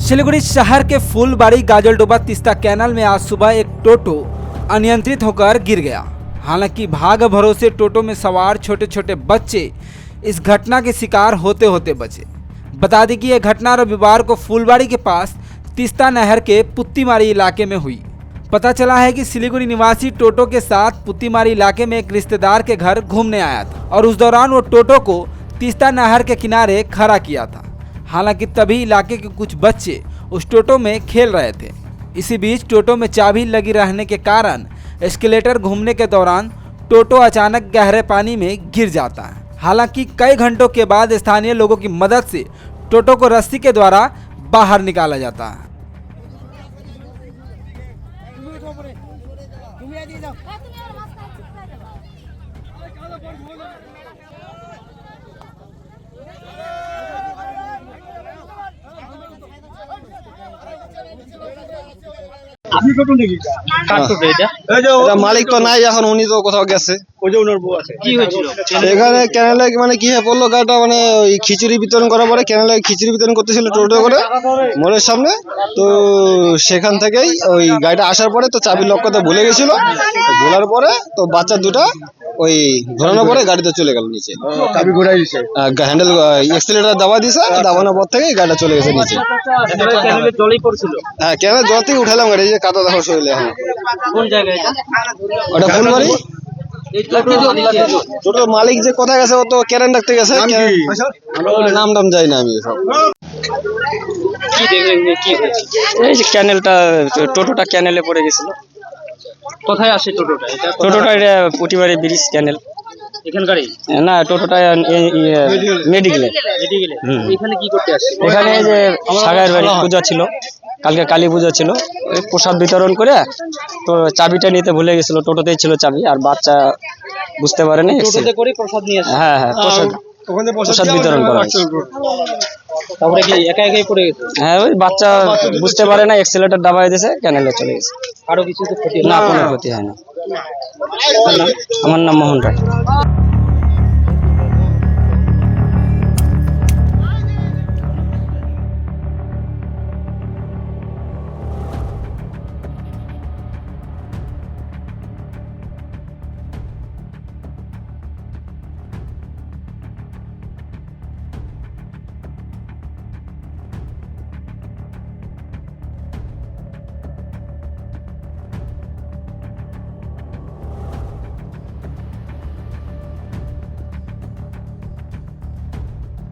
सिलीगुड़ी शहर के फूलबाड़ी गाजलडोबा तीस्ता कैनाल में आज सुबह एक टोटो अनियंत्रित होकर गिर गया। हालांकि भाग भरोसे टोटो में सवार छोटे छोटे बच्चे इस घटना के शिकार होते होते बचे। बता दें कि यह घटना रविवार को फूलबाड़ी के पास तीस्ता नहर के पुत्तीमारी इलाके में हुई। पता चला है कि सिलीगुड़ी निवासी टोटो के साथ पुत्तीमारी इलाके में एक रिश्तेदार के घर घूमने आया था और उस दौरान वो टोटो को तीस्ता नहर के किनारे खड़ा किया था। हालांकि तभी इलाके के कुछ बच्चे उस टोटो में खेल रहे थे। इसी बीच टोटो में चाबी लगी रहने के कारण एस्केलेटर घूमने के दौरान टोटो अचानक गहरे पानी में गिर जाता है। हालांकि कई घंटों के बाद स्थानीय लोगों की मदद से टोटो को रस्सी के द्वारा बाहर निकाला जाता है। এটা মালিক তো নাই এখন, উনি তো কোথাও গেছে। এখানে ক্যানেলে মানে কি হয়ে পড়লো, গাড়িটা মানে ওই খিচুড়ি বিতরণ করার পরে ক্যানেলে খিচুড়ি বিতরণ করতেছিল টোটো করে মোড়ের সামনে। তো সেখান থেকেই ওই গাড়িটা আসার পরে তো চাবি লক করতে ভুলে গেছিল। ভোলার পরে তো বাচ্চা দুটা ওই ঘোরানোর পরে গাড়িতে চলে গেল নিচে। চাবি ঘুরাই দিছে, হ্যান্ডেল এক্সিলারেটর দাবা দিছে, দাবানোর পর থেকে গাড়িটা চলে গেছে নিচে। হ্যাঁ, ক্যানেল জল থেকে উঠালাম গাড়ি, যে কাদা দেখো শরীরে। এখন কোন জায়গায় ওটা ফুলবাড়ি। টোটোর মালিক যে কোথায় গেছে, ও তো ক্যারেন রাখতে গেছে। নাম টাম যাই না আমি সব। এই যে ক্যানেলটা, টোটোটা ক্যানেলে পড়ে গেছিল। কোথায় আসে টোটোটা? টোটোটা এটা পুটিবাড়ি ব্রিজ ক্যানেল এখানকারই না। টোটোটা মেডিকেলে। এখানে কি করতে আসছে? এখানে যে সাগায়ের বাড়ি পূজা ছিল, কালকে কালী পূজা ছিল, ওই প্রসাদ বিতরণ করে তো চাবিটা নিতে ভুলে গেছিল। টোটোতেই ছিল চাবি, আর বাচ্চা বুঝতে পারেনি। হ্যাঁ হ্যাঁ, প্রসাদ বিতরণ করা হয়েছে। তারপরে কি একা একাই পড়ে গেছে? হ্যাঁ, ওই বাচ্চা বুঝতে পারে না, এক্সিলারেটর দাবায় দিয়েছে, ক্যানেলে চলে গেছে। আরো কিছু তো ক্ষতি না? কোনো ক্ষতি হয় না। আমার নাম মোহন রায়।